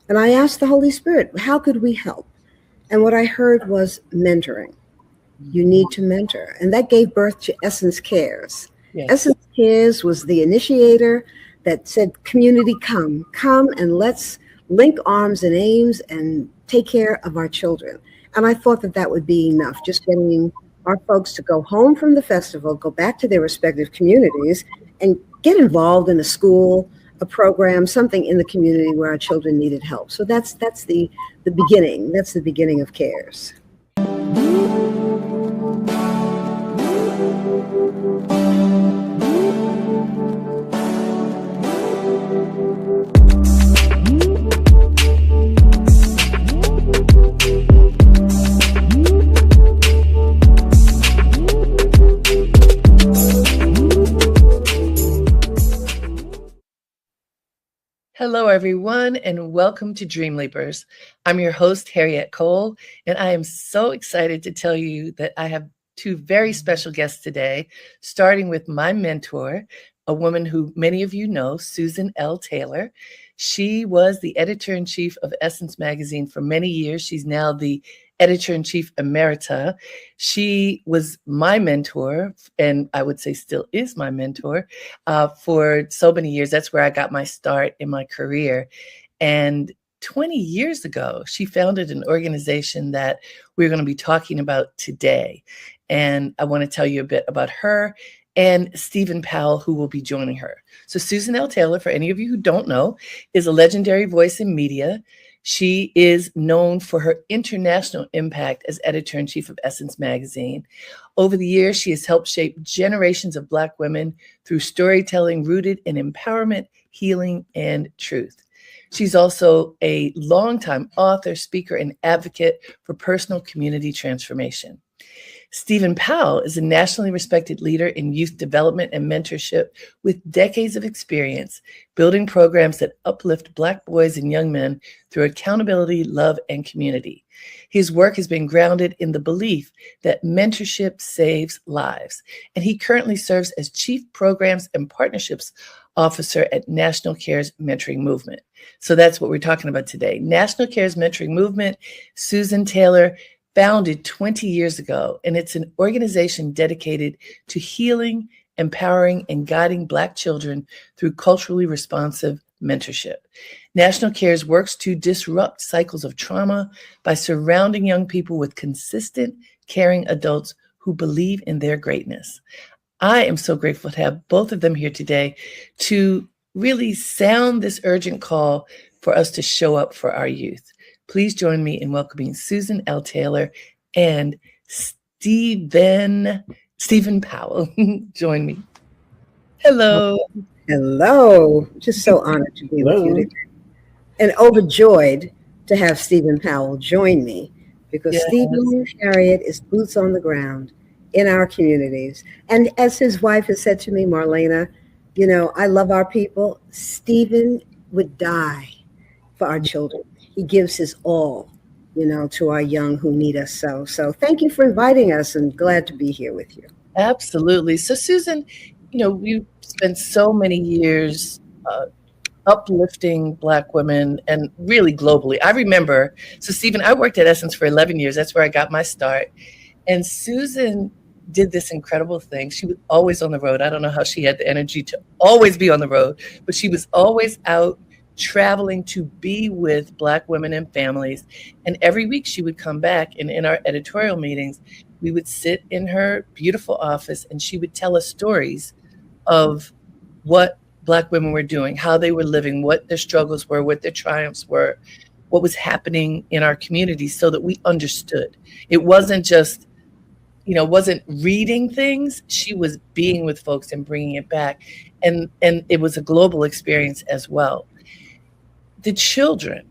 And I asked the Holy Spirit, how could we help? And what I heard was mentoring. You need to mentor. And that gave birth to Essence Cares. Yes. Essence Cares was the initiator that said, community, come and let's link arms and aims and take care of our children. And I thought that that would be enough, just getting our folks to go home from the festival, go back to their respective communities and get involved in a school, a program, something in the community where our children needed help. So that's the beginning. That's the beginning of Cares. Hello, everyone, and welcome to Dream Leapers. I'm your host, Harriette Cole, and I am so excited to tell you that I have two very special guests today, starting with my mentor, a woman who many of you know, Susan L. Taylor. She was the editor-in-chief of Essence magazine for many years. She's now the editor-in-chief emerita. She was my mentor, and I would say still is my mentor, for so many years. That's where I got my start in my career. And 20 years ago, she founded an organization that we're going to be talking about today. And I want to tell you a bit about her and Stephen Powell, who will be joining her. So Susan L. Taylor, for any of you who don't know, is a legendary voice in media. She is known for her international impact as editor-in-chief of Essence magazine. Over the years, she has helped shape generations of Black women through storytelling rooted in empowerment, healing, and truth. She's also a longtime author, speaker, and advocate for personal community transformation. Stephen Powell is a nationally respected leader in youth development and mentorship with decades of experience building programs that uplift Black boys and young men through accountability, love, and community. His work has been grounded in the belief that mentorship saves lives, and he currently serves as Chief Programs and Partnerships Officer at National Cares Mentoring Movement. So that's what we're talking about today. National Cares Mentoring Movement, Susan Taylor, founded 20 years ago, and it's an organization dedicated to healing, empowering, and guiding Black children through culturally responsive mentorship. National Cares works to disrupt cycles of trauma by surrounding young people with consistent, caring adults who believe in their greatness. I am so grateful to have both of them here today to really sound this urgent call for us to show up for our youth. Please join me in welcoming Susan L. Taylor and Stephen Powell. Join me. Hello. Hello. Just so honored to be with you today. And overjoyed to have Stephen Powell join me because Yes. Stephen Harriette is boots on the ground in our communities. And as his wife has said to me, Marlena, you know, I love our people. Stephen would die for our children. He gives his all, you know, to our young who need us so. So thank you for inviting us and glad to be here with you. Absolutely. So Susan, you know, we've spent so many years uplifting Black women and really globally. I remember, so Stephen, I worked at Essence for 11 years. That's where I got my start. And Susan did this incredible thing. She was always on the road. I don't know how she had the energy to always be on the road, but she was always out traveling to be with Black women and families. And every week she would come back, and in our editorial meetings, we would sit in her beautiful office and she would tell us stories of what Black women were doing, how they were living, what their struggles were, what their triumphs were, what was happening in our community so that we understood. It wasn't just, you know, wasn't reading things. She was being with folks and bringing it back. And it was a global experience as well. The children,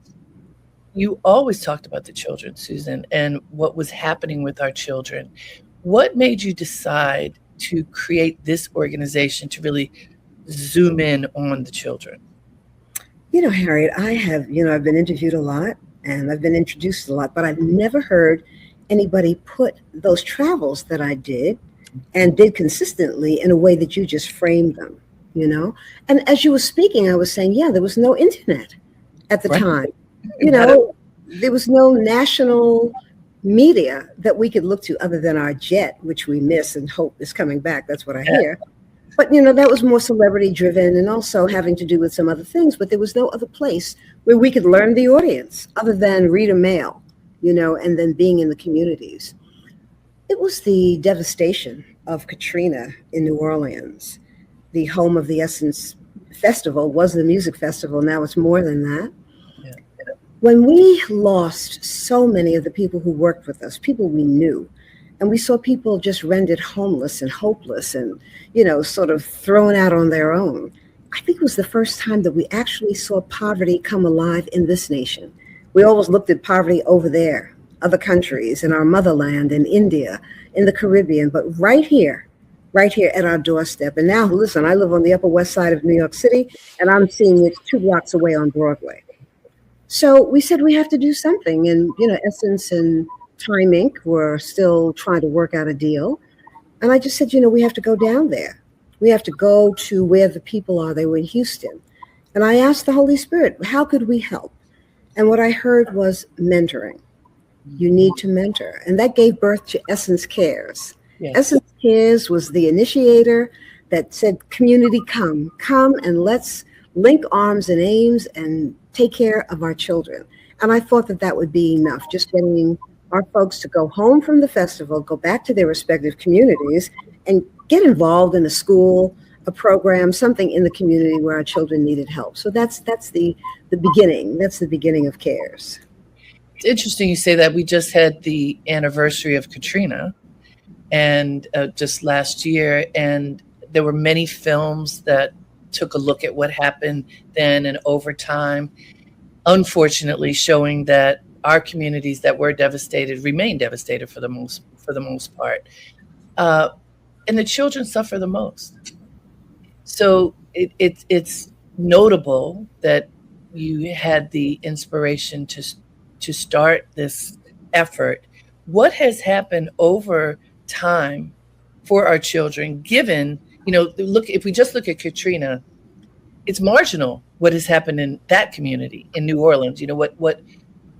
you always talked about the children, Susan, and what was happening with our children. What made you decide to create this organization to really zoom in on the children? You know, Harriet, I've been interviewed a lot and I've been introduced a lot, but I've never heard anybody put those travels that I did and did consistently in a way that you just framed them, you know? And as you were speaking, I was saying, yeah, there was no internet at the time. You know, there was no national media that we could look to other than our jet, which we miss and hope is coming back. That's what I hear. But, that was more celebrity driven and also having to do with some other things. But there was no other place where we could learn the audience other than read a mail, and then being in the communities. It was the devastation of Katrina in New Orleans. The home of the Essence Festival was the music festival. Now it's more than that. Yeah. When we lost so many of the people who worked with us, people we knew, and we saw people just rendered homeless and hopeless and, sort of thrown out on their own, I think it was the first time that we actually saw poverty come alive in this nation. We always looked at poverty over there, other countries, in our motherland, in India, in the Caribbean, but right here at our doorstep. And now, listen, I live on the Upper West Side of New York City, and I'm seeing it 2 blocks away on Broadway. So we said we have to do something. And, Essence and Time Inc. were still trying to work out a deal. And I just said, we have to go down there. We have to go to where the people are. They were in Houston. And I asked the Holy Spirit, how could we help? And what I heard was mentoring. You need to mentor. And that gave birth to Essence Cares. Yes. Essence Cares was the initiator that said, community, come and let's link arms and aims and take care of our children. And I thought that would be enough, just getting our folks to go home from the festival, go back to their respective communities and get involved in a school, a program, something in the community where our children needed help. So that's the beginning. That's the beginning of Cares. It's interesting you say that. We just had the anniversary of Katrina and just last year, and there were many films that took a look at what happened then and over time, unfortunately showing that our communities that were devastated remain devastated for the most part. And the children suffer the most. So it's notable that you had the inspiration to start this effort. What has happened over time for our children, given, if we just look at Katrina, it's marginal what has happened in that community in New Orleans.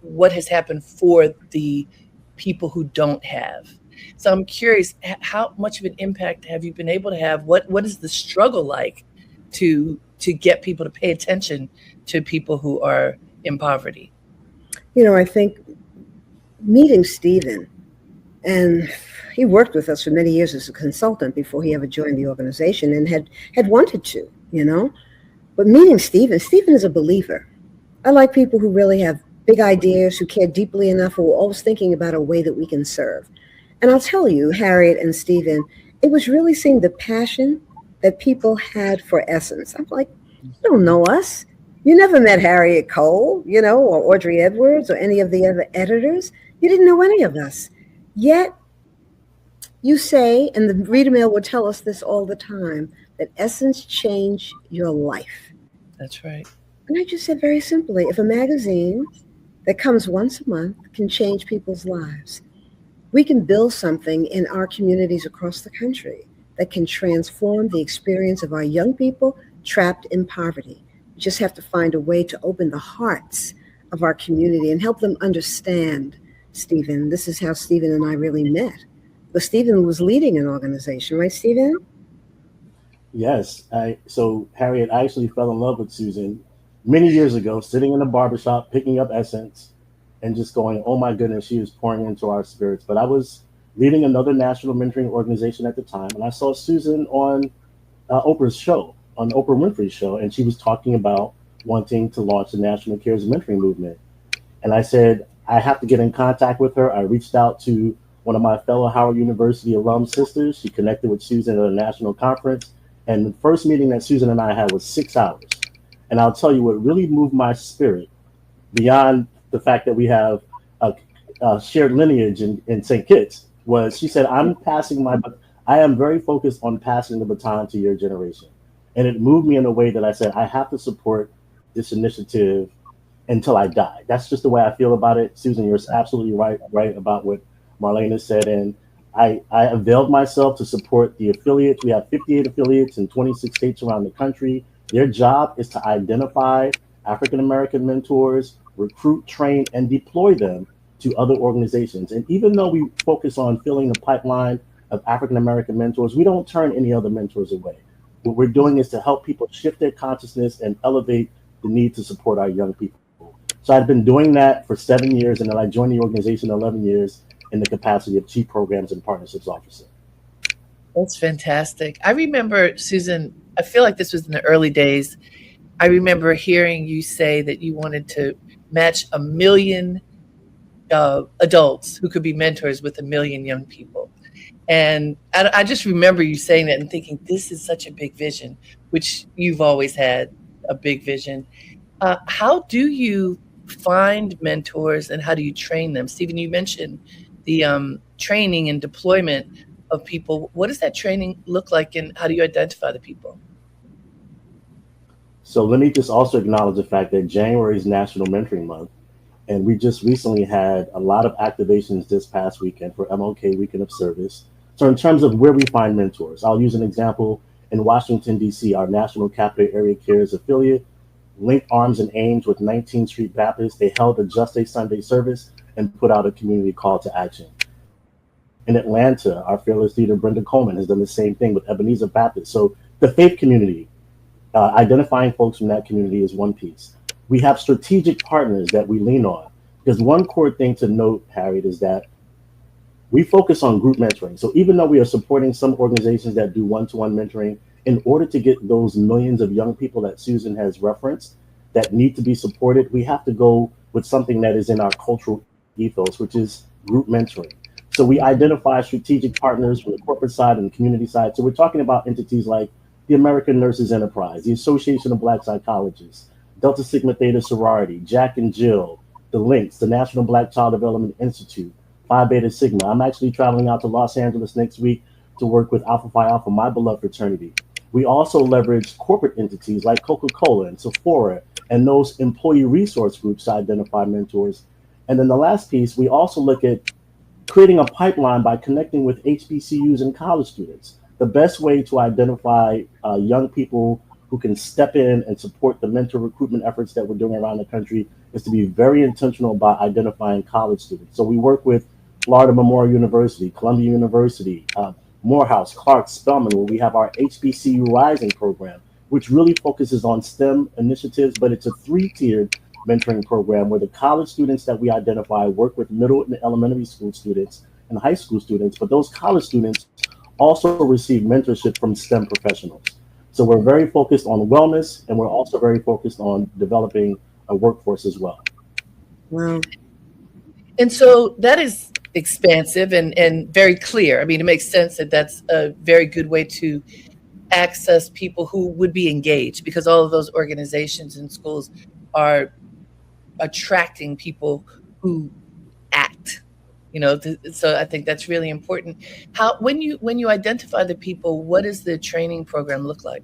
What has happened for the people who don't have. So I'm curious, how much of an impact have you been able to have? What is the struggle like to get people to pay attention to people who are in poverty? I think meeting Stephen, and he worked with us for many years as a consultant before he ever joined the organization and had wanted to, But meeting Stephen is a believer. I like people who really have big ideas, who care deeply enough, who are always thinking about a way that we can serve. And I'll tell you, Harriette and Stephen, it was really seeing the passion that people had for Essence. I'm like, you don't know us. You never met Harriette Cole, or Audrey Edwards or any of the other editors. You didn't know any of us. Yet you say, and the Reader Mail will tell us this all the time, that Essence changed your life. That's right. And I just said very simply, if a magazine that comes once a month can change people's lives, we can build something in our communities across the country that can transform the experience of our young people trapped in poverty. We just have to find a way to open the hearts of our community and help them understand, Stephen. This is how Stephen and I really met. But Stephen was leading an organization, right, Stephen? Yes. So Harriette, I actually fell in love with Susan many years ago, sitting in a barbershop, picking up Essence and just going, oh my goodness, she was pouring into our spirits. But I was leading another national mentoring organization at the time, and I saw Susan on Oprah's show, on Oprah Winfrey's show, and she was talking about wanting to launch the National Cares Mentoring Movement. And I said, I have to get in contact with her. I reached out to one of my fellow Howard University alum sisters. She connected with Susan at a national conference. And the first meeting that Susan and I had was 6 hours. And I'll tell you what really moved my spirit, beyond the fact that we have a shared lineage in St. Kitts, was she said, I am very focused on passing the baton to your generation. And it moved me in a way that I said, I have to support this initiative until I die. That's just the way I feel about it. Susan, you're absolutely right about what Marlena said. And I availed myself to support the affiliates. We have 58 affiliates in 26 states around the country. Their job is to identify African-American mentors, recruit, train, and deploy them to other organizations. And even though we focus on filling the pipeline of African-American mentors, we don't turn any other mentors away. What we're doing is to help people shift their consciousness and elevate the need to support our young people. So I've been doing that for 7 years, and then I joined the organization 11 years in the capacity of Chief Programs and Partnerships Officer. That's fantastic. I remember, Susan, I feel like this was in the early days. I remember hearing you say that you wanted to match 1 million adults who could be mentors with 1 million young people. And I just remember you saying that and thinking, this is such a big vision, which you've always had a big vision. How do you find mentors and how do you train them? Stephen, you mentioned the training and deployment of people. What does that training look like and how do you identify the people? So let me just also acknowledge the fact that January is National Mentoring Month. And we just recently had a lot of activations this past weekend for MLK Weekend of Service. So in terms of where we find mentors, I'll use an example in Washington, D.C., our National Capital Area Cares affiliate linked arms and aims with 19th Street Baptist. They held a Just a Sunday service and put out a community call to action. In Atlanta, our fearless leader, Brenda Coleman, has done the same thing with Ebenezer Baptist. So the faith community, identifying folks from that community is one piece. We have strategic partners that we lean on, because one core thing to note, Harriet, is that we focus on group mentoring. So even though we are supporting some organizations that do one-to-one mentoring, in order to get those millions of young people that Susan has referenced that need to be supported, we have to go with something that is in our cultural ethos, which is group mentoring. So we identify strategic partners from the corporate side and the community side. So we're talking about entities like the American Nurses Enterprise, the Association of Black Psychologists, Delta Sigma Theta Sorority, Jack and Jill, the Links, the National Black Child Development Institute, Phi Beta Sigma. I'm actually traveling out to Los Angeles next week to work with Alpha Phi Alpha, my beloved fraternity. We also leverage corporate entities like Coca-Cola and Sephora and those employee resource groups to identify mentors. And then the last piece, we also look at creating a pipeline by connecting with HBCUs and college students. The best way to identify young people who can step in and support the mentor recruitment efforts that we're doing around the country is to be very intentional about identifying college students. So we work with Florida Memorial University, Columbia University, Morehouse, Clark, Spelman, where we have our HBCU Rising program, which really focuses on STEM initiatives, but it's a 3-tiered mentoring program where the college students that we identify work with middle and elementary school students and high school students, but those college students also receive mentorship from STEM professionals. So we're very focused on wellness, and we're also very focused on developing a workforce as well. Wow. And so that is expansive and very clear. I mean, it makes sense that that's a very good way to access people who would be engaged, because all of those organizations and schools are attracting people who act, so I think that's really important. When you identify the people, what does the training program look like?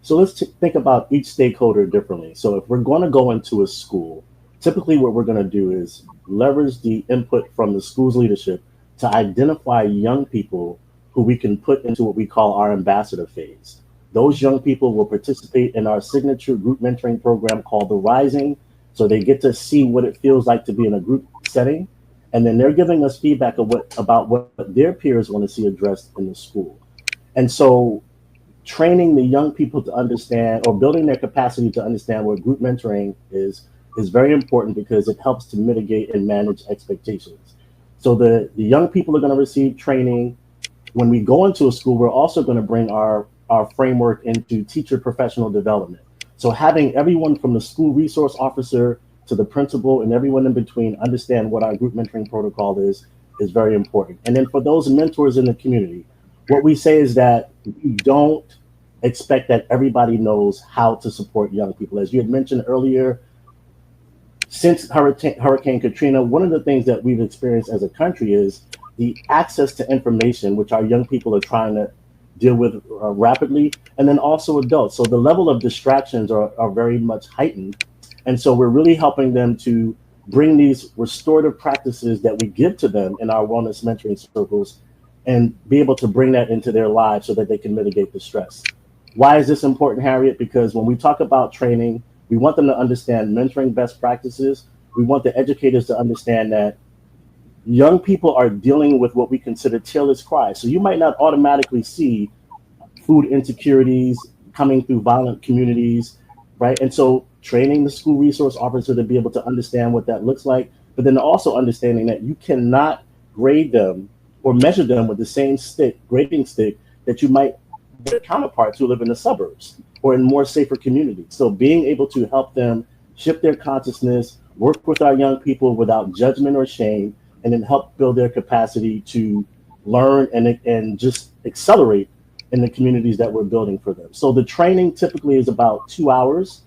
So let's think about each stakeholder differently. So if we're going to go into a school, typically what we're going to do is leverage the input from the school's leadership to identify young people who we can put into what we call our ambassador phase. Those young people will participate in our signature group mentoring program called The Rising. So they get to see what it feels like to be in a group setting. And then they're giving us feedback about what their peers want to see addressed in the school. And so training the young people to understand, or building their capacity to understand what group mentoring is very important, because it helps to mitigate and manage expectations. So the young people are going to receive training. When we go into a school, we're also going to bring our framework into teacher professional development. So having everyone from the school resource officer to the principal and everyone in between understand what our group mentoring protocol is very important. And then for those mentors in the community, what we say is that we don't expect that everybody knows how to support young people. As you had mentioned earlier, since Hurricane Katrina, one of the things that we've experienced as a country is the access to information, which our young people are trying to deal with rapidly, and then also adults. So the level of distractions are very much heightened. And so we're really helping them to bring these restorative practices that we give to them in our wellness mentoring circles and be able to bring that into their lives so that they can mitigate the stress. Why is this important, Harriet? Because when we talk about training, We want them to understand mentoring best practices. We want the educators to understand that young people are dealing with what we consider tearless cries. So you might not automatically see food insecurities coming through violent communities, right? And so training the school resource officer to be able to understand what that looks like, but then also understanding that you cannot grade them or measure them with the same grading stick that you might their counterparts who live in the suburbs or in more safer communities. So being able to help them shift their consciousness, work with our young people without judgment or shame, and then help build their capacity to learn and just accelerate in the communities that we're building for them. So the training typically is about 2 hours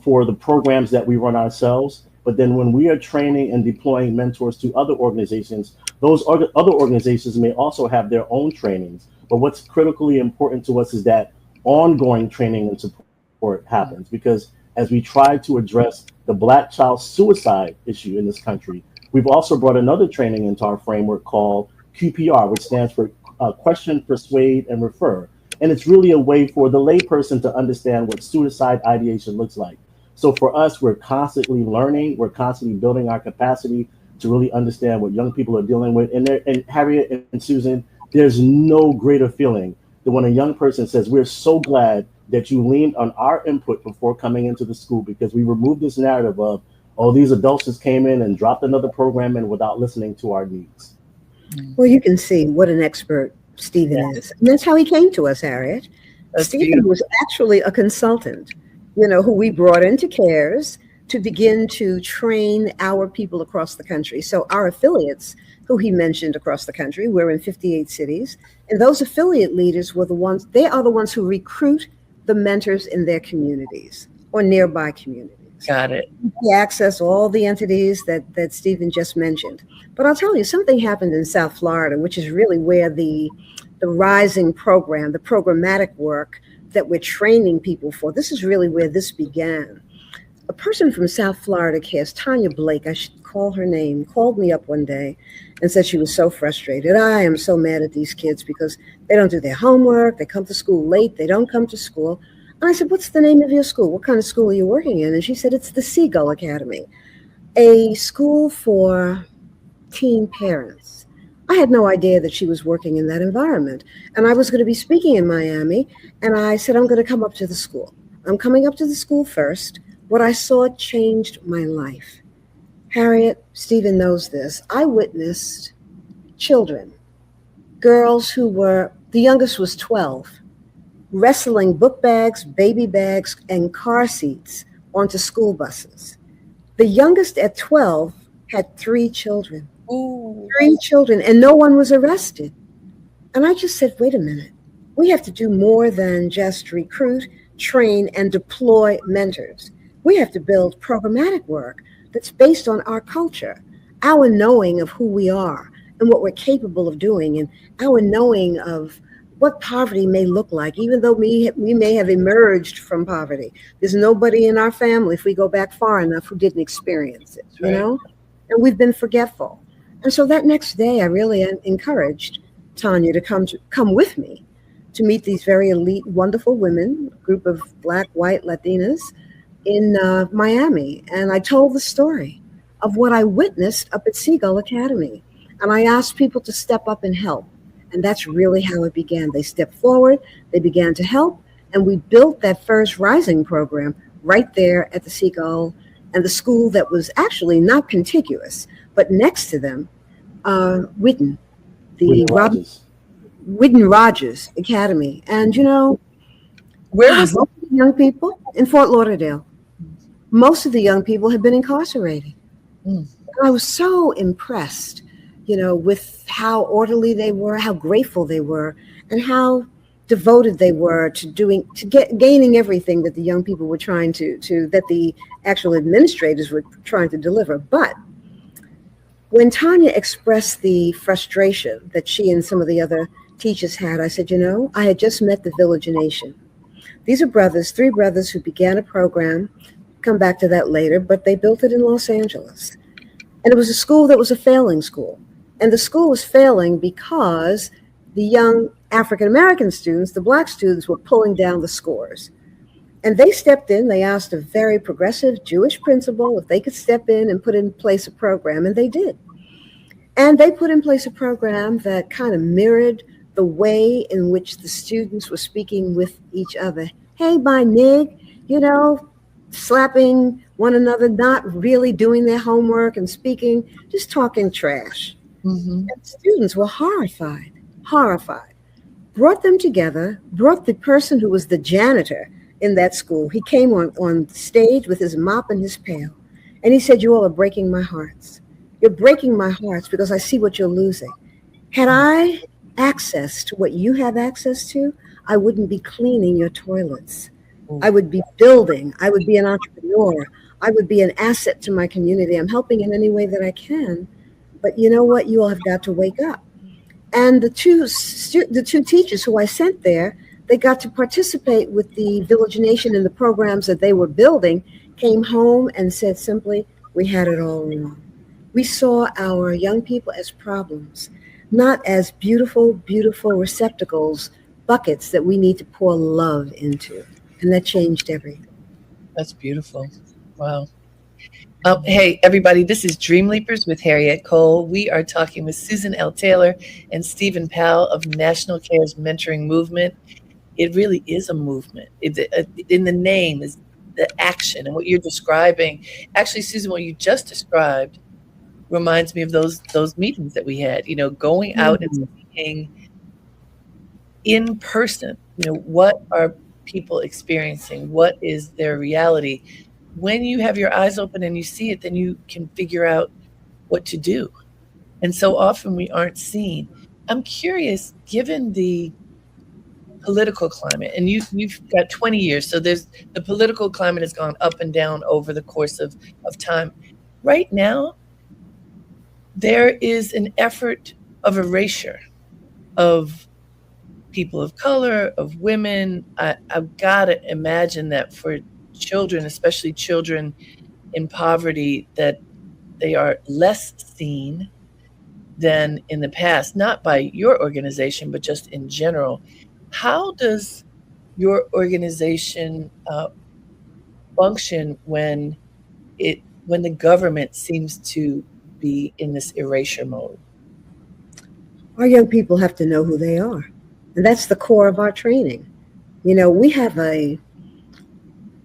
for the programs that we run ourselves. But then when we are training and deploying mentors to other organizations, those other organizations may also have their own trainings. But what's critically important to us is that ongoing training and support happens, because as we try to address the Black child suicide issue in this country, we've also brought another training into our framework called QPR, which stands for Question, Persuade, and Refer. And it's really a way for the layperson to understand what suicide ideation looks like. So for us, we're constantly learning, we're constantly building our capacity to really understand what young people are dealing with. And Harriette and Susan, there's no greater feeling than when a young person says, we're so glad that you leaned on our input before coming into the school, because we removed this narrative of, oh, these adults just came in and dropped another program in without listening to our needs. Well, you can see what an expert Stephen is. And that's how he came to us, Harriet. Stephen was actually a consultant, who we brought into CARES to begin to train our people across the country. So our affiliates, who he mentioned across the country, we're in 58 cities. And those affiliate leaders were they are the ones who recruit the mentors in their communities or nearby communities. Got it. We access all the entities that Stephen just mentioned. But I'll tell you, something happened in South Florida, which is really where the rising program, the programmatic work that we're training people for, this is really where this began. A person from South Florida cares, Tanya Blake, I should call her name, called me up one day and said she was so frustrated. I am so mad at these kids because they don't do their homework, they come to school late, they don't come to school. And I said, what's the name of your school? What kind of school are you working in? And she said, it's the Seagull Academy, a school for teen parents. I had no idea that she was working in that environment. And I was going to be speaking in Miami. And I said, I'm going to come up to the school. I'm coming up to the school first. What I saw changed my life. Harriet, Stephen knows this. I witnessed children, girls who the youngest was 12, wrestling book bags, baby bags, and car seats onto school buses. The youngest at 12 had 3 children. Ooh. 3 children, and no one was arrested. And I just said, wait a minute. We have to do more than just recruit, train, and deploy mentors. We have to build programmatic work that's based on our culture, our knowing of who we are and what we're capable of doing, and our knowing of what poverty may look like, even though we may have emerged from poverty. There's nobody in our family, if we go back far enough, who didn't experience it, right. And we've been forgetful. And so that next day, I really encouraged Tanya to come with me to meet these very elite, wonderful women, a group of Black, white, Latinas in Miami. And I told the story of what I witnessed up at Seagull Academy. And I asked people to step up and help. And that's really how it began. They stepped forward, they began to help, and we built that first Rising program right there at the Seagull, and the school that was actually not contiguous, but next to them, Whidden Rogers Academy. And where was most of the young people in Fort Lauderdale? Most of the young people had been incarcerated. I was so impressed, with how orderly they were, how grateful they were, and how devoted they were to gaining everything that the young people were trying that the actual administrators were trying to deliver. But when Tanya expressed the frustration that she and some of the other teachers had, I said, I had just met the Village Nation. These are 3 brothers who began a program, come back to that later, but they built it in Los Angeles. And it was a school that was a failing school. And the school was failing because the young African-American students, the Black students, were pulling down the scores. And they stepped in. They asked a very progressive Jewish principal if they could step in and put in place a program, and they did. And they put in place a program that kind of mirrored the way in which the students were speaking with each other. Hey, my nig, slapping one another, not really doing their homework and speaking, just talking trash. Mm-hmm. And students were horrified. Brought them together, brought the person who was the janitor in that school. He came on stage with his mop and his pail. And he said, "You all are breaking my hearts. You're breaking my hearts because I see what you're losing. Had I access to what you have access to, I wouldn't be cleaning your toilets. I would be building. I would be an entrepreneur. I would be an asset to my community. I'm helping in any way that I can. But you know what? You all have got to wake up." And the two teachers who I sent there, they got to participate with the Village Nation in the programs that they were building, came home and said simply, "We had it all wrong. We saw our young people as problems, not as beautiful, beautiful receptacles, buckets that we need to pour love into." And that changed everything. That's beautiful. Wow. Hey, everybody, this is Dream Leapers with Harriette Cole. We are talking with Susan L. Taylor and Stephen Powell of National Care's Mentoring Movement. It really is a movement. In the name is the action, and what you're describing. Actually, Susan, what you just described reminds me of those meetings that we had, going out and speaking in person. What are people experiencing? What is their reality? When you have your eyes open and you see it, then you can figure out what to do. And so often we aren't seen. I'm curious, given the political climate, and you've got 20 years, so the political climate has gone up and down over the course of time. Right now, there is an effort of erasure of people of color, of women. I've got to imagine that for children, especially children in poverty, that they are less seen than in the past, not by your organization, but just in general. How does your organization function when the government seems to be in this erasure mode? Our young people have to know who they are. And that's the core of our training.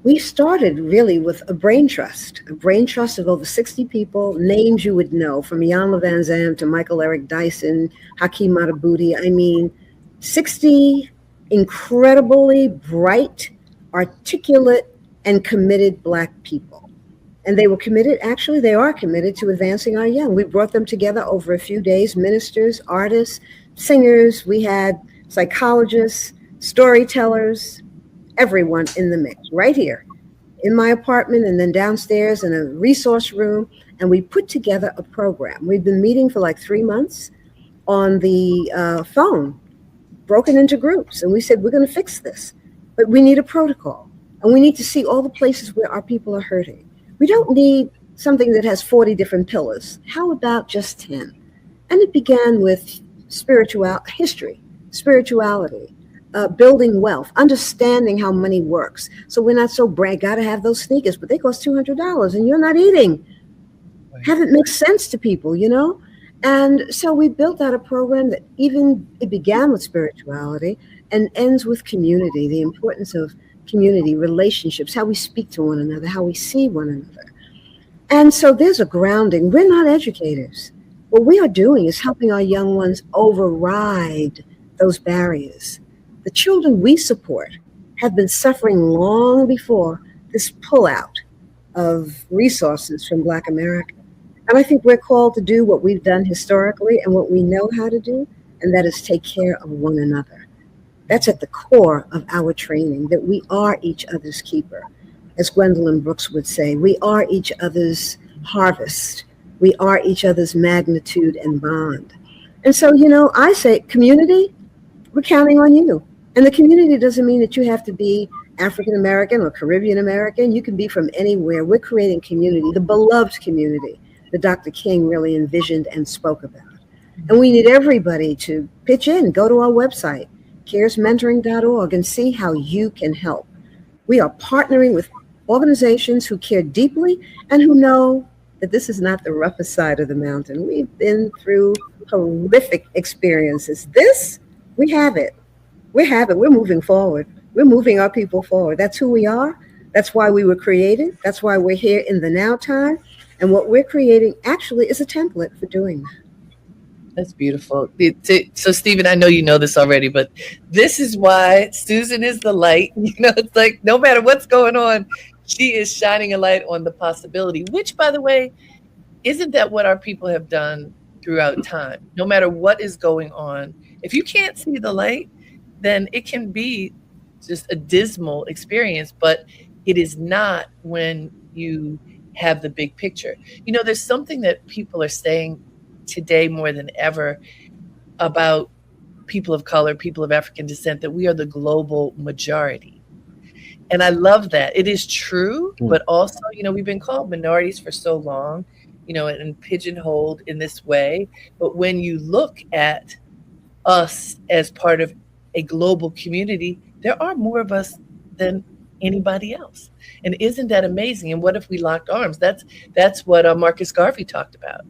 We started really with a brain trust of over 60 people, names you would know, from Iyanla Vanzant to Michael Eric Dyson, Hakeem Matabuti. 60 incredibly bright, articulate, and committed Black people. And they are committed to advancing our young. We brought them together over a few days, ministers, artists, singers. We had psychologists, storytellers, everyone in the mix, right here in my apartment and then downstairs in a resource room. And we put together a program. We've been meeting for like 3 months on the phone, broken into groups. And we said, we're going to fix this, but we need a protocol. And we need to see all the places where our people are hurting. We don't need something that has 40 different pillars. How about just 10? And it began with spirituality, building wealth, understanding how money works. So we're not so got to have those sneakers, but they cost $200 and you're not eating. Right. Have it make sense to people, And so we built out a program that it began with spirituality and ends with community, the importance of community, relationships, how we speak to one another, how we see one another. And so there's a grounding. We're not educators. What we are doing is helping our young ones override those barriers. The children we support have been suffering long before this pullout of resources from Black America. And I think we're called to do what we've done historically and what we know how to do, and that is take care of one another. That's at the core of our training, that we are each other's keeper. As Gwendolyn Brooks would say, we are each other's harvest. We are each other's magnitude and bond. And so, I say, community, we're counting on you. And the community doesn't mean that you have to be African American or Caribbean American. You can be from anywhere. We're creating community, the beloved community that Dr. King really envisioned and spoke about. And we need everybody to pitch in, go to our website, caresmentoring.org, and see how you can help. We are partnering with organizations who care deeply and who know that this is not the roughest side of the mountain. We've been through horrific experiences. This, we have it. We have it. We're moving forward. We're moving our people forward. That's who we are. That's why we were created. That's why we're here in the now time. And what we're creating actually is a template for doing that. That's beautiful. So, Stephen, I know you know this already, but this is why Susan is the light. It's like no matter what's going on, she is shining a light on the possibility, which, by the way, isn't that what our people have done throughout time? No matter what is going on, if you can't see the light, then it can be just a dismal experience, but it is not when you have the big picture. There's something that people are saying today more than ever about people of color, people of African descent, that we are the global majority. And I love that. It is true, but also, we've been called minorities for so long, and pigeonholed in this way. But when you look at us as part of a global community, there are more of us than anybody else. And isn't that amazing? And what if we locked arms? That's what Marcus Garvey talked about.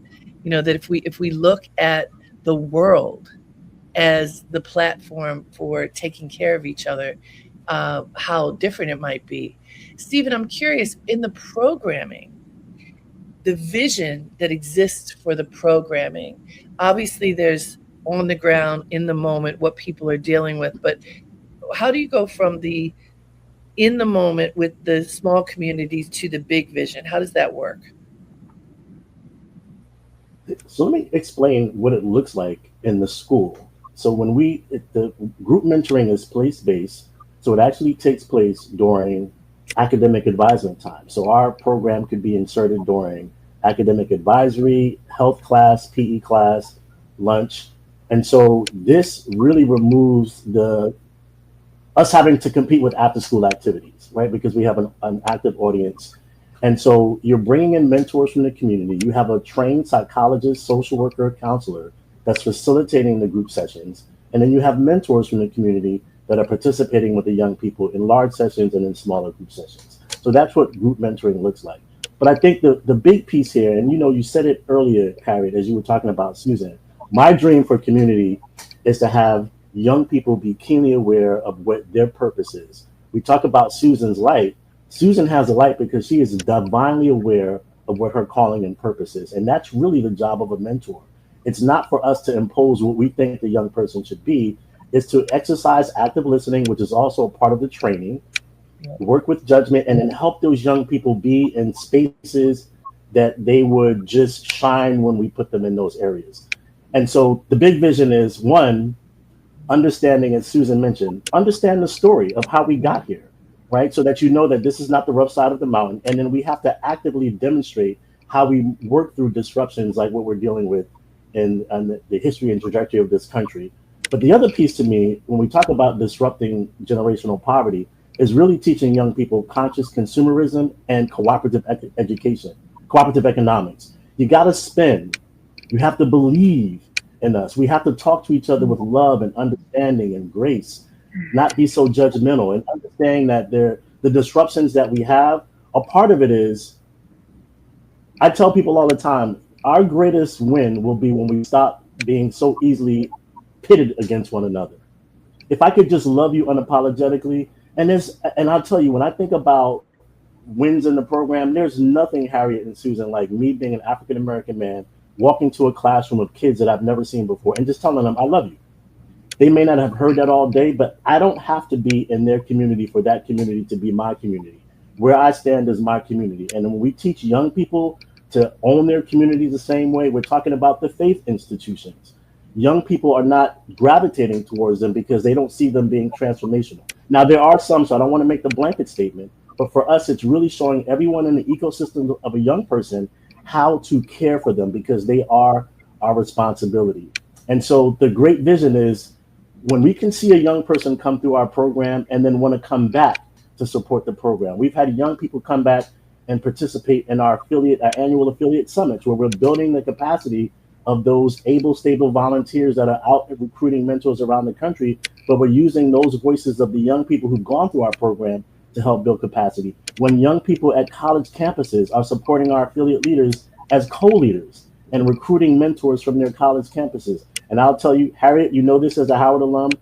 That if we look at the world as the platform for taking care of each other, how different it might be. Stephen, I'm curious, in the programming, the vision that exists for the programming, obviously there's on the ground, in the moment, what people are dealing with, but how do you go from the in the moment with the small communities to the big vision? How does that work? So let me explain what it looks like in the school. So the group mentoring is place-based, so it actually takes place during academic advisement time. So our program could be inserted during academic advisory, health class, PE class, lunch. And so this really removes us having to compete with after-school activities, right? Because we have an active audience. And so you're bringing in mentors from the community. You have a trained psychologist, social worker, counselor that's facilitating the group sessions. And then you have mentors from the community that are participating with the young people in large sessions and in smaller group sessions. So that's what group mentoring looks like. But I think the big piece here, and you said it earlier, Harriette, as you were talking about Susan, my dream for community is to have young people be keenly aware of what their purpose is. We talk about Susan's light. Susan has a light because she is divinely aware of what her calling and purpose is. And that's really the job of a mentor. It's not for us to impose what we think the young person should be. It's to exercise active listening, which is also a part of the training, work with judgment, and then help those young people be in spaces that they would just shine when we put them in those areas. And so the big vision is, one, understanding, as Susan mentioned, understand the story of how we got here, right? So that that this is not the rough side of the mountain. And then we have to actively demonstrate how we work through disruptions like what we're dealing with in the history and trajectory of this country. But the other piece to me, when we talk about disrupting generational poverty, is really teaching young people conscious consumerism and cooperative education, cooperative economics. You got to spend. You have to believe in us. We have to talk to each other with love and understanding and grace, not be so judgmental, and understanding that the disruptions that we have, a part of it is, I tell people all the time, our greatest win will be when we stop being so easily pitted against one another. If I could just love you unapologetically, and I'll tell you, when I think about wins in the program, there's nothing, Harriette and Susan, like me being an African-American man, walking to a classroom of kids that I've never seen before and just telling them, I love you. They may not have heard that all day, but I don't have to be in their community for that community to be my community. Where I stand is my community. And when we teach young people to own their communities the same way, we're talking about the faith institutions. Young people are not gravitating towards them because they don't see them being transformational. Now, there are some, so I don't want to make the blanket statement, but for us, it's really showing everyone in the ecosystem of a young person how to care for them because they are our responsibility. And so the great vision is when we can see a young person come through our program and then want to come back to support the program. We've had young people come back and participate in our annual affiliate summits, where we're building the capacity of those able, stable volunteers that are out recruiting mentors around the country, but we're using those voices of the young people who've gone through our program to help build capacity. When young people at college campuses are supporting our affiliate leaders as co-leaders and recruiting mentors from their college campuses. And I'll tell you, Harriet, you know this as a Howard alum,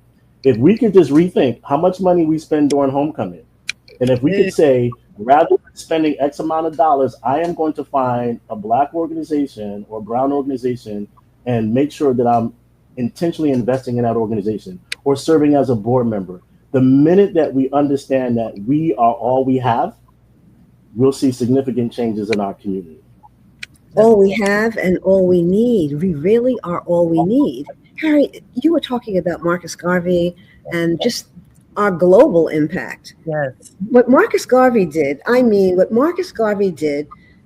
if we could just rethink how much money we spend during homecoming, and if we could say, rather than spending X amount of dollars, I am going to find a Black organization or brown organization and make sure that I'm intentionally investing in that organization or serving as a board member. The minute that we understand that we are all we have, we'll see significant changes in our community. All we have and all we need. We really are all we need. Harry, you were talking about Marcus Garvey and just our global impact. Yes. What Marcus Garvey did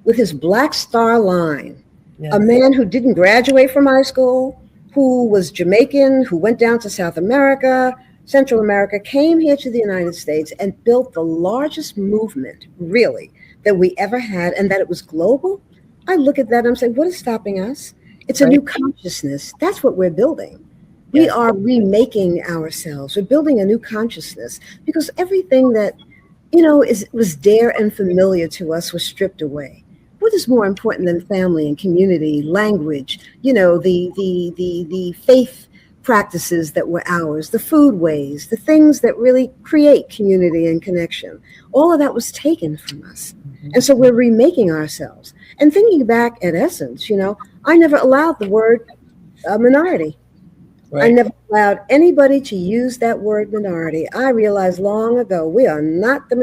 with his Black Star Line, Yes. a man who didn't graduate from high school, who was Jamaican, who went down to South America, Central America, came here to the United States and built the largest movement, really, that we ever had, and that it was global. I look at that and I'm saying, what is stopping us? It's a new consciousness. That's what we're building. We are remaking ourselves. We're building a new consciousness because everything that, was dear and familiar to us was stripped away. What is more important than family and community, language, the faith practices that were ours, the food ways, the things that really create community and connection? All of that was taken from us. Mm-hmm. And so we're remaking ourselves. And thinking back at Essence, I never allowed the word minority. Right. I never allowed anybody to use that word minority. I realized long ago, we are not the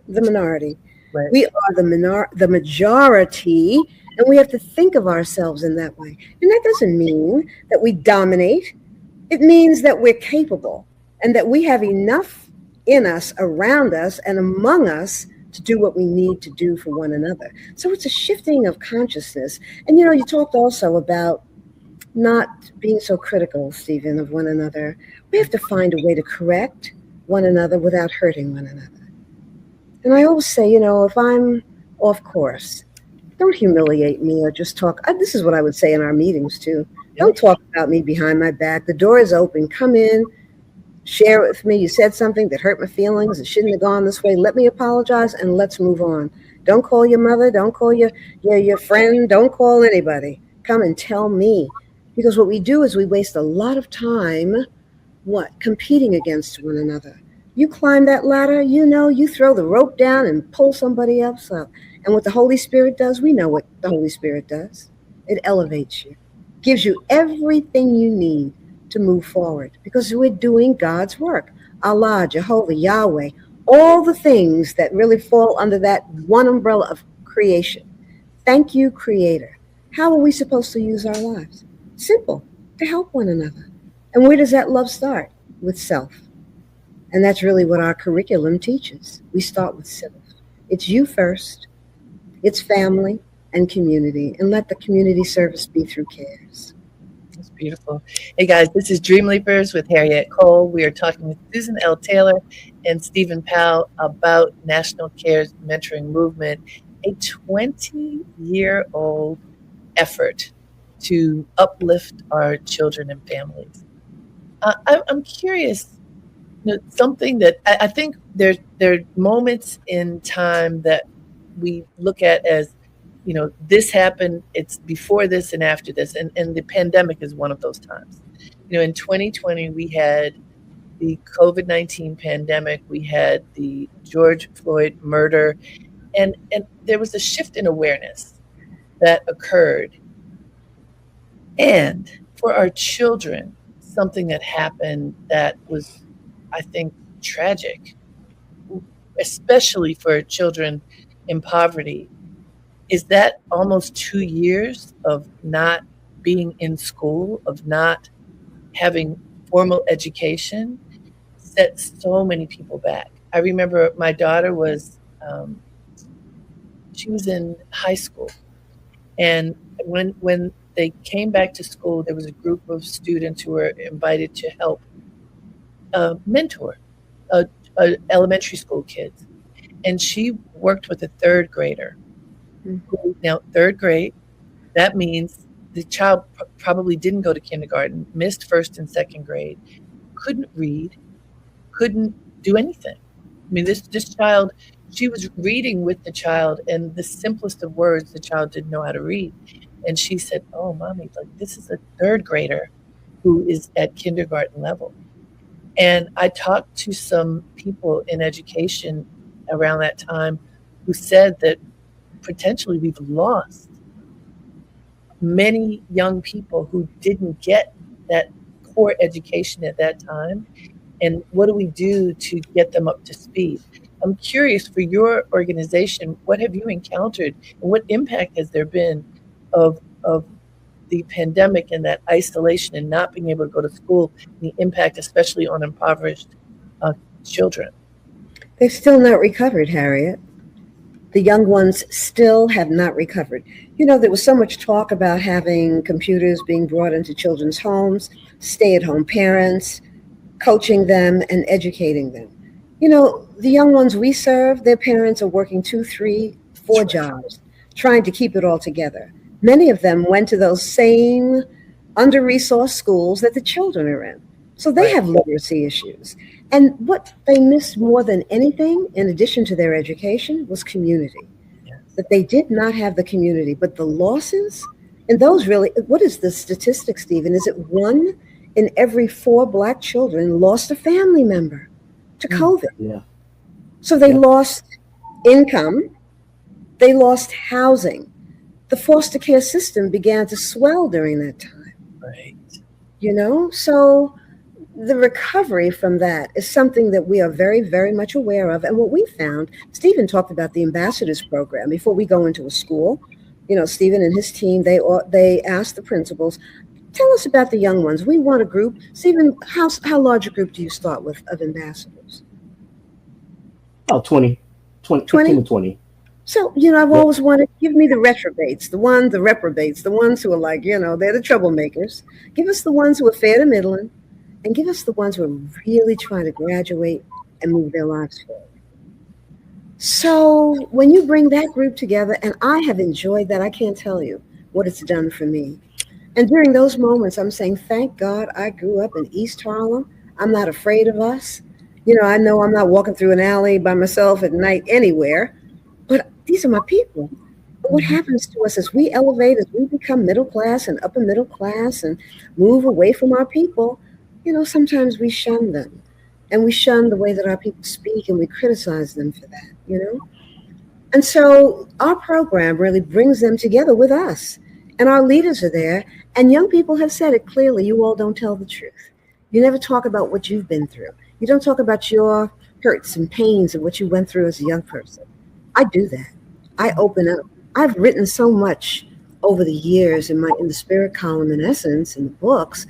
minority. Right. We are the majority, and we have to think of ourselves in that way. And that doesn't mean that we dominate. It means that we're capable and that we have enough in us, around us, and among us to do what we need to do for one another. So it's a shifting of consciousness. And, you talked also about not being so critical, Stephen, of one another. We have to find a way to correct one another without hurting one another. And I always say, if I'm off course, don't humiliate me or just talk. This is what I would say in our meetings, too. Don't talk about me behind my back. The door is open. Come in. Share it with me. You said something that hurt my feelings. It shouldn't have gone this way. Let me apologize and let's move on. Don't call your mother. Don't call your friend. Don't call anybody. Come and tell me. Because what we do is we waste a lot of time, competing against one another. You climb that ladder, you throw the rope down and pull somebody else up. And what the Holy Spirit does, we know what the Holy Spirit does. It elevates you, gives you everything you need to move forward because we're doing God's work. Allah, Jehovah, Yahweh, all the things that really fall under that one umbrella of creation. Thank you, Creator. How are we supposed to use our lives? Simple, to help one another. And where does that love start? With self. And that's really what our curriculum teaches. We start with self. It's you first. It's family and community. And let the community service be through cares. That's beautiful. Hey guys, this is Dream Leapers with Harriette Cole. We are talking with Susan L. Taylor and Stephen Powell about National Care's mentoring movement, a 20-year-old effort to uplift our children and families. I'm curious, something that I think there are moments in time that we look at as, this happened, it's before this and after this, and the pandemic is one of those times. In 2020, we had the COVID-19 pandemic, we had the George Floyd murder, and there was a shift in awareness that occurred. And for our children, something that happened that was, I think, tragic, especially for children in poverty, is that almost 2 years of not being in school, of not having formal education, set so many people back. I remember my daughter was, she was in high school. And when they came back to school, there was a group of students who were invited to help mentor elementary school kids. And she worked with a third grader. Mm-hmm. Now, third grade, that means the child probably didn't go to kindergarten, missed first and second grade, couldn't read, couldn't do anything. mean, this child, she was reading with the child, and the simplest of words, the child didn't know how to read. And she said, "Oh, mommy, like this is a third grader who is at kindergarten level." And I talked to some people in education around that time who said that potentially we've lost many young people who didn't get that core education at that time. And what do we do to get them up to speed? I'm curious, for your organization, what have you encountered and what impact has there been of the pandemic and that isolation and not being able to go to school, the impact especially on impoverished children? They've still not recovered, Harriet. The young ones still have not recovered. You know, there was so much talk about having computers being brought into children's homes, stay-at-home parents, coaching them and educating them. You know, the young ones we serve, their parents are working 2, 3, 4 jobs, trying to keep it all together. Many of them went to those same under-resourced schools that the children are in. So they have literacy issues. And what they missed more than anything, in addition to their education, was community. Yes. That they did not have the community. But the losses, and those really, what is the statistic, Stephen? Is it 1 in every 4 Black children lost a family member to COVID? Yeah. So they lost income, they lost housing. The foster care system began to swell during that time. Right. You know, so the recovery from that is something that we are very, very much aware of. And what we found, Stephen talked about the ambassadors program. Before we go into a school, you know, Stephen and his team, they asked the principals, tell us about the young ones. We want a group. Stephen, how large a group do you start with of ambassadors? Oh, 20, 15 to 20. So, you know, I've always wanted, give me the reprobates, the reprobates, the ones who are like, you know, they're the troublemakers. Give us the ones who are fair to middling, and give us the ones who are really trying to graduate and move their lives forward. So when you bring that group together, and I have enjoyed that, I can't tell you what it's done for me. And during those moments, I'm saying, thank God I grew up in East Harlem. I'm not afraid of us. You know I'm not walking through an alley by myself at night anywhere, but these are my people. But what happens to us as we elevate, as we become middle class and upper middle class and move away from our people, you know, sometimes we shun them. And we shun the way that our people speak, and we criticize them for that, you know? And so our program really brings them together with us. And our leaders are there. And young people have said it clearly, you all don't tell the truth. You never talk about what you've been through. You don't talk about your hurts and pains and what you went through as a young person. I do that. I open up. I've written so much over the years in the spirit column, in essence, in the books,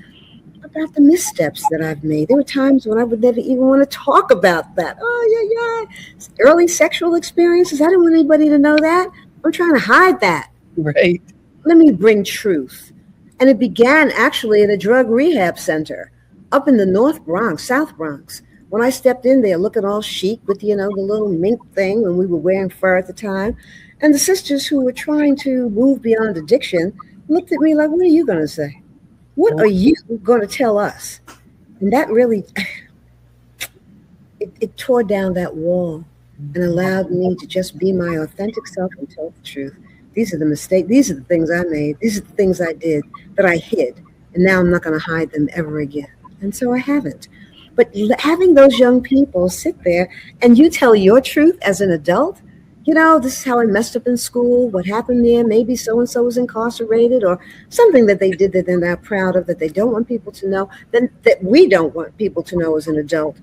about the missteps that I've made. There were times when I would never even want to talk about that. Oh, yeah. Early sexual experiences. I didn't want anybody to know that. I'm trying to hide that. Right. Let me bring truth. And it began actually in a drug rehab center up in the North Bronx, South Bronx. When I stepped in there looking all chic with, the little mink thing when we were wearing fur at the time. And the sisters who were trying to move beyond addiction looked at me like, what are you going to say? What are you going to tell us? And that really, it tore down that wall and allowed me to just be my authentic self and tell the truth. These are the mistakes. These are the things I made. These are the things I did that I hid. And now I'm not going to hide them ever again. And so I haven't. But having those young people sit there and you tell your truth as an adult, this is how I messed up in school, what happened there, maybe so-and-so was incarcerated or something that they did that they're not proud of, that they don't want people to know, then that we don't want people to know as an adult.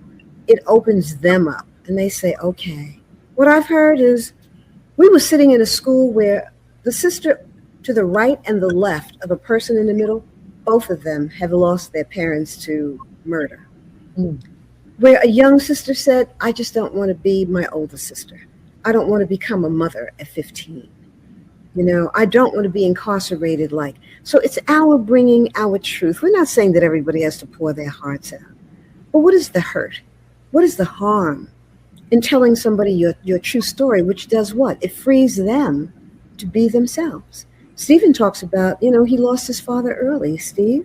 It opens them up and they say, okay. What I've heard is we were sitting in a school where the sister to the right and the left of a person in the middle, both of them have lost their parents to murder. Where a young sister said, I just don't want to be my older sister. I don't want to become a mother at 15. I don't want to be incarcerated so it's our bringing our truth. We're not saying that everybody has to pour their hearts out. But what is the hurt? What is the harm in telling somebody your true story, which does what? It frees them to be themselves. Stephen talks about, he lost his father early. Steve?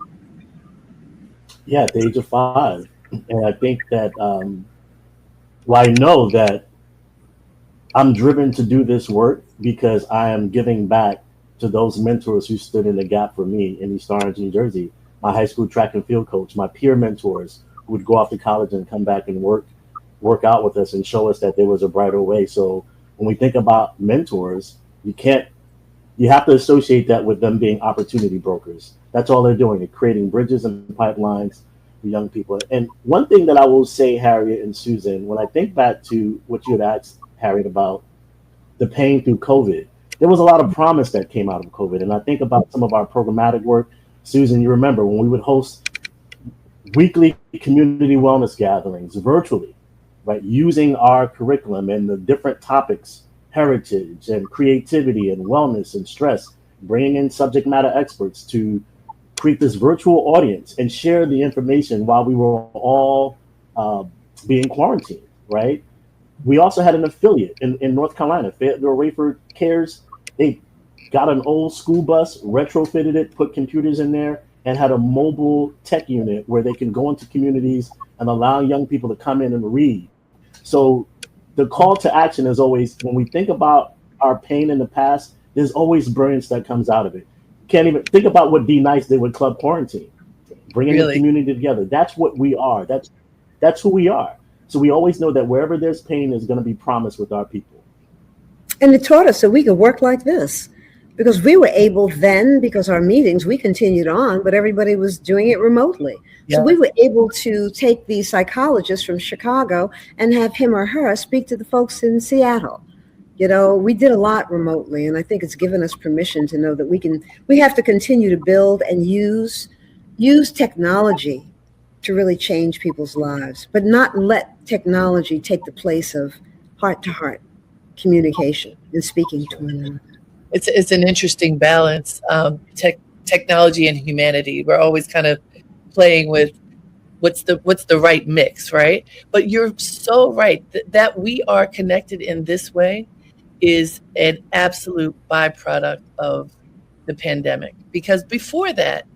Yeah, at the age of 5. And I think that Well, I know that I'm driven to do this work because I am giving back to those mentors who stood in the gap for me in East Orange, New Jersey. My high school track and field coach, my peer mentors who would go off to college and come back and work out with us and show us that there was a brighter way. So when we think about mentors, you have to associate that with them being opportunity brokers. That's all they're doing. They're creating bridges and pipelines for young people. And one thing that I will say, Harriet and Susan, when I think back to what you had asked Harriet about the pain through COVID, there was a lot of promise that came out of COVID. And I think about some of our programmatic work. Susan, you remember when we would host weekly community wellness gatherings virtually, right? Using our curriculum and the different topics, heritage and creativity and wellness and stress, bringing in subject matter experts to create this virtual audience and share the information while we were all being quarantined, right? We also had an affiliate in North Carolina, Fayetteville Rayford Cares. They got an old school bus, retrofitted it, put computers in there, and had a mobile tech unit where they can go into communities and allow young people to come in and read. So the call to action is always, when we think about our pain in the past, there's always brilliance that comes out of it. Can't even think about what D Nice did with Club Quarantine, bringing the community together. That's what we are. That's who we are. So we always know that wherever there's pain, there's going to be promise with our people. And it taught us that we could work like this, because we were able then, because our meetings, we continued on, but everybody was doing it remotely. Yeah. So we were able to take the psychologist from Chicago and have him or her speak to the folks in Seattle. You know, we did a lot remotely, and I think it's given us permission to know that we have to continue to build and use technology to really change people's lives, but not let technology take the place of heart-to-heart communication and speaking to one another. It's an interesting balance, technology and humanity. We're always kind of playing with what's the right mix, right? But you're so right that we are connected in this way is an absolute byproduct of the pandemic. Because before that,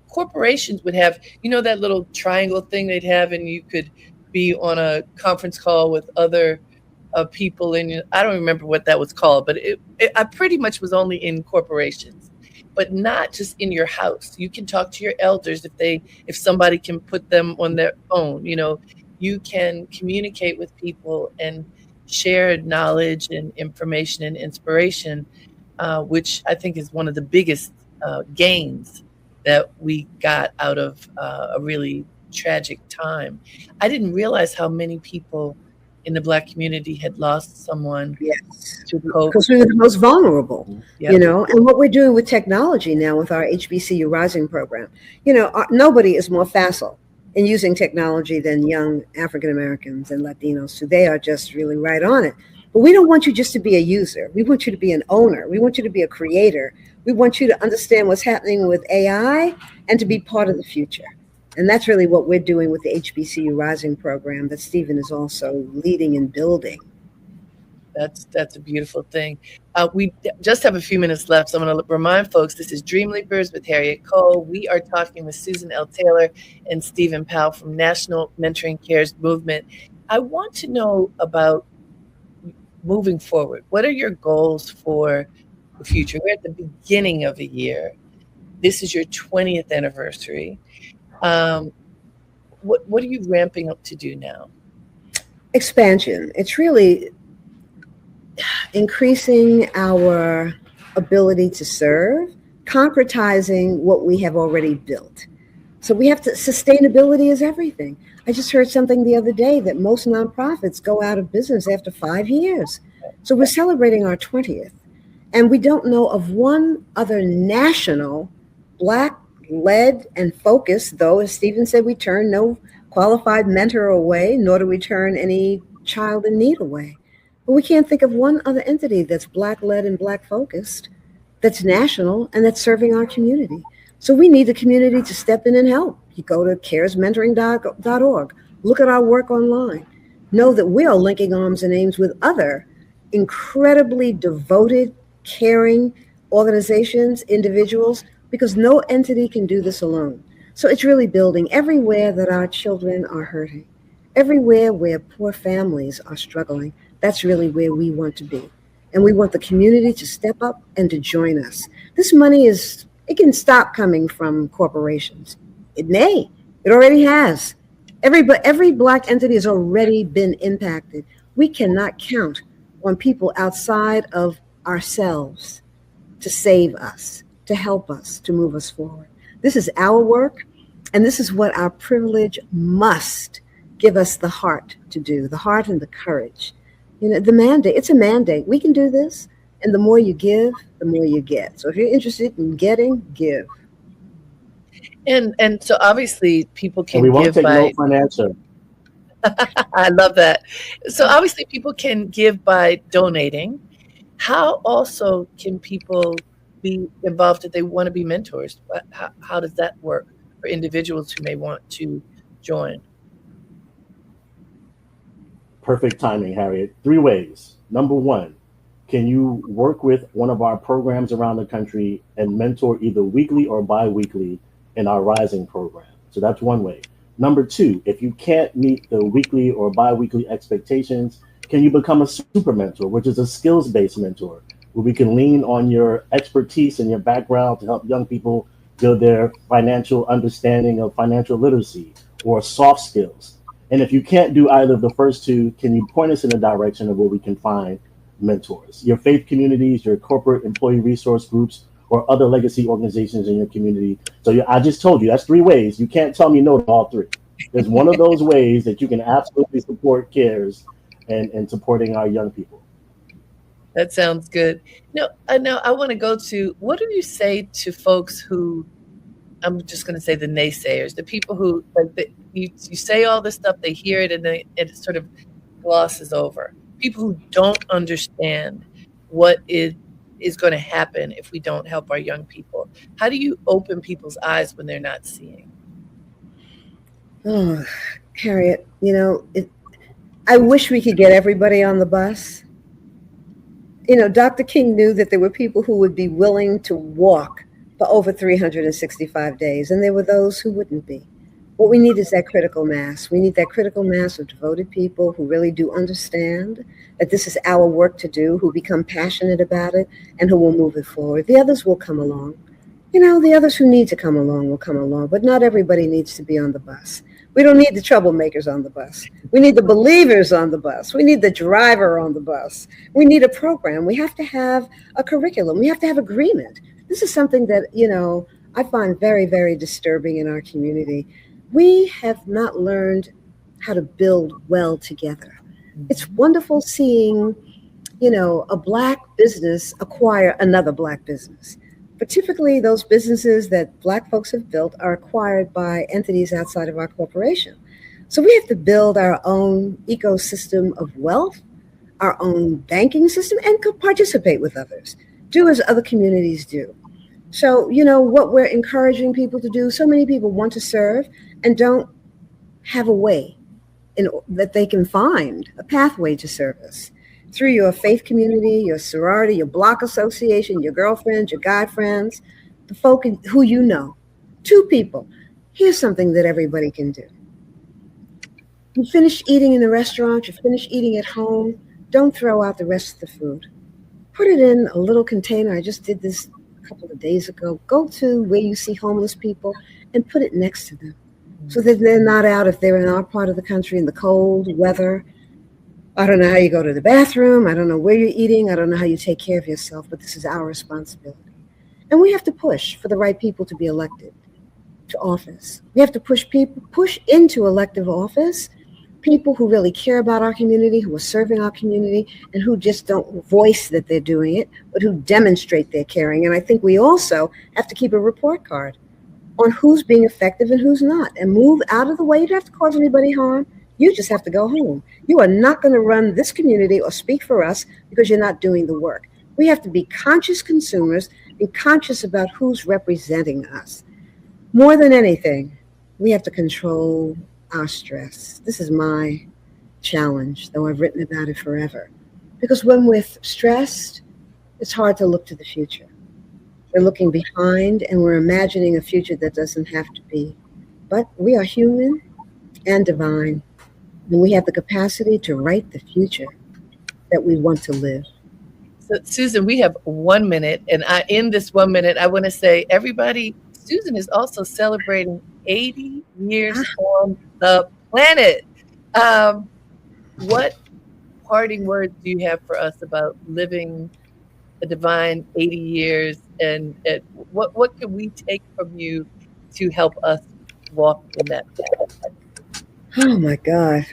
corporations would have, that little triangle thing they'd have, and you could be on a conference call with other people, and I don't remember what that was called, but I pretty much was only in corporations, but not just in your house. You can talk to your elders if somebody can put them on their own. You can communicate with people and share knowledge and information and inspiration, which I think is one of the biggest gains that we got out of a really tragic time. I didn't realize how many people in the Black community had lost someone. Yes, to COVID. Because we were the most vulnerable, and what we're doing with technology now with our HBCU Rising program, nobody is more facile in using technology than young African Americans and Latinos. So they are just really right on it. But we don't want you just to be a user. We want you to be an owner. We want you to be a creator. We want you to understand what's happening with AI and to be part of the future. And that's really what we're doing with the HBCU Rising program that Stephen is also leading and building. That's a beautiful thing. We just have a few minutes left, so I'm going to remind folks, this is Dream Leapers with Harriette Cole. We are talking with Susan L. Taylor and Stephen Powell from National Mentoring Cares Movement. I want to know about moving forward. What are your goals for the future? We're at the beginning of a year. This is your 20th anniversary. What are you ramping up to do now? Expansion. It's really increasing our ability to serve, concretizing what we have already built. So we have to, sustainability is everything. I just heard something the other day that most nonprofits go out of business after 5 years. So we're celebrating our 20th. And we don't know of one other national Black-led and focused, though, as Stephen said, we turn no qualified mentor away, nor do we turn any child in need away. But we can't think of one other entity that's Black-led and Black-focused, that's national, and that's serving our community. So we need the community to step in and help. You go to caresmentoring.org, look at our work online. Know that we are linking arms and aims with other incredibly devoted, caring organizations, individuals, because no entity can do this alone. So it's really building everywhere that our children are hurting, Everywhere where poor families are struggling, that's really where we want to be. And we want the community to step up and to join us. This money it can stop coming from corporations. It may, it already has. Every Black entity has already been impacted. We cannot count on people outside of ourselves to save us, to help us, to move us forward. This is our work, and this is what our privilege must give us the heart to do, the heart and the courage. The mandate, it's a mandate. We can do this, and the more you give, the more you get. So if you're interested in getting, give. And so obviously people can And we won't give take by no financial. I love that. So obviously people can give by donating. How also can people be involved if they want to be mentors? How does that work for individuals who may want to join? Perfect timing, Harriet. 3 ways. Number 1, can you work with one of our programs around the country and mentor either weekly or bi-weekly in our Rising program? So that's one way. Number 2, if you can't meet the weekly or bi-weekly expectations, can you become a super mentor, which is a skills-based mentor, where we can lean on your expertise and your background to help young people build their financial understanding of financial literacy or soft skills. And if you can't do either of the first 2, can you point us in the direction of where we can find mentors? Your faith communities, your corporate employee resource groups, or other legacy organizations in your community. So I just told you, that's 3 ways. You can't tell me no to all 3. There's one of those ways that you can absolutely support CARES and supporting our young people. That sounds good. Now I want to go to, what do you say to folks who, I'm just going to say the naysayers, the people who, you say all this stuff, they hear it, and then it sort of glosses over. People who don't understand what is going to happen if we don't help our young people. How do you open people's eyes when they're not seeing? Oh, Harriet, I wish we could get everybody on the bus. Dr. King knew that there were people who would be willing to walk for over 365 days, and there were those who wouldn't be. What we need is that critical mass. We need that critical mass of devoted people who really do understand that this is our work to do, who become passionate about it, and who will move it forward. The others will come along. The others who need to come along will come along, but not everybody needs to be on the bus. We don't need the troublemakers on the bus. We need the believers on the bus. We need the driver on the bus. We need a program. We have to have a curriculum. We have to have agreement. This is something that, I find very, very disturbing in our community. We have not learned how to build well together. It's wonderful seeing, a Black business acquire another Black business. But typically those businesses that Black folks have built are acquired by entities outside of our corporation. So we have to build our own ecosystem of wealth, our own banking system, and participate with others. Do as other communities do. So, what we're encouraging people to do, so many people want to serve and don't have a way that they can find a pathway to service. Through your faith community, your sorority, your block association, your girlfriends, your guy friends, the folk who you know. 2 people. Here's something that everybody can do. You finish eating in the restaurant, you finish eating at home, don't throw out the rest of the food. Put it in a little container. I just did this a couple of days ago. Go to where you see homeless people and put it next to them so that they're not out if they're in our part of the country in the cold weather. I don't know how you go to the bathroom. I don't know where you're eating. I don't know how you take care of yourself, but this is our responsibility. And we have to push for the right people to be elected to office. We have to push into elective office, people who really care about our community, who are serving our community, and who just don't voice that they're doing it, but who demonstrate their caring. And I think we also have to keep a report card on who's being effective and who's not, and move out of the way. You don't have to cause anybody harm. You just have to go home. You are not going to run this community or speak for us because you're not doing the work. We have to be conscious consumers, be conscious about who's representing us. More than anything, we have to control our stress. This is my challenge, though I've written about it forever. Because when we're stressed, it's hard to look to the future. We're looking behind and we're imagining a future that doesn't have to be. But we are human and divine. and we have the capacity to write the future that we want to live. So, Susan, we have 1 minute, and in this 1 minute, I want to say, everybody, Susan is also celebrating 80 years on the planet. What parting words do you have for us about living a divine 80 years, and what can we take from you to help us walk in that path? Oh my God.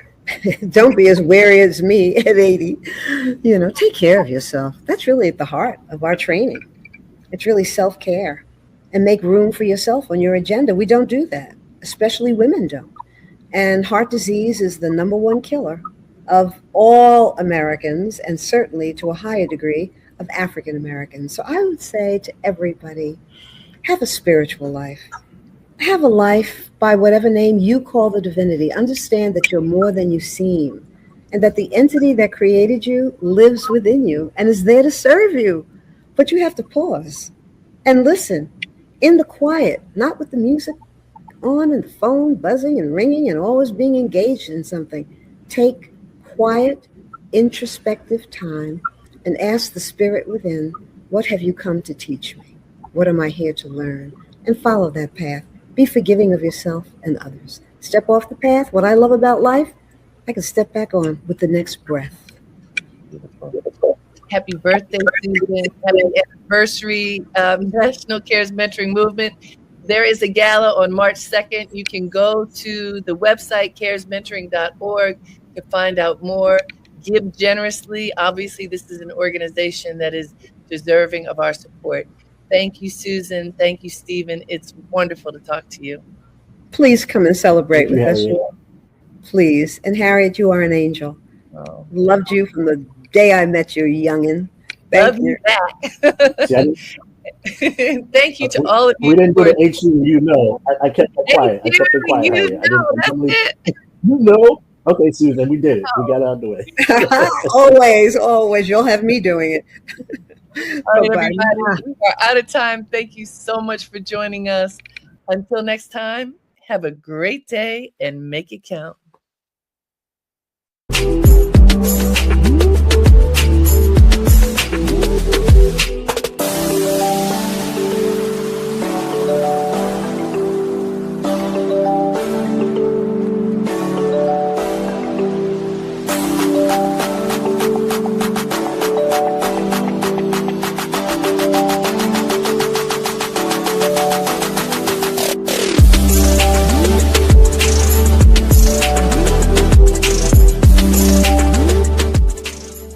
Don't be as wary as me at 80. Take care of yourself. That's really at the heart of our training. It's really self-care, and make room for yourself on your agenda. We don't do that, especially women don't. And heart disease is the #1 killer of all Americans, and certainly to a higher degree of African Americans. So I would say to everybody, have a spiritual life. Have a life by whatever name you call the divinity. Understand that you're more than you seem, and that the entity that created you lives within you and is there to serve you. But you have to pause and listen in the quiet, not with the music on and the phone buzzing and ringing and always being engaged in something. Take quiet, introspective time and ask the spirit within, what have you come to teach me? What am I here to learn? And follow that path. Be forgiving of yourself and others. Step off the path. What I love about life, I can step back on with the next breath. Beautiful. Happy birthday, Susan. Happy anniversary, National Cares Mentoring Movement. There is a gala on March 2nd. You can go to the website, caresmentoring.org, to find out more. Give generously. Obviously, this is an organization that is deserving of our support. Thank you, Susan. Thank you, Stephen. It's wonderful to talk to you. Please come and celebrate with us. Harriette. Please. And Harriette, you are an angel. Oh. Loved you from the day I met you, youngin'. Love you back. Thank you to all of you. We didn't do the HU, I kept it quiet. I kept it quiet, Harriette. Okay, Susan, we did it. We got it out of the way. Always. You'll have me doing it. All right, everybody, we are out of time. Thank you so much for joining us. Until next time, have a great day and make it count.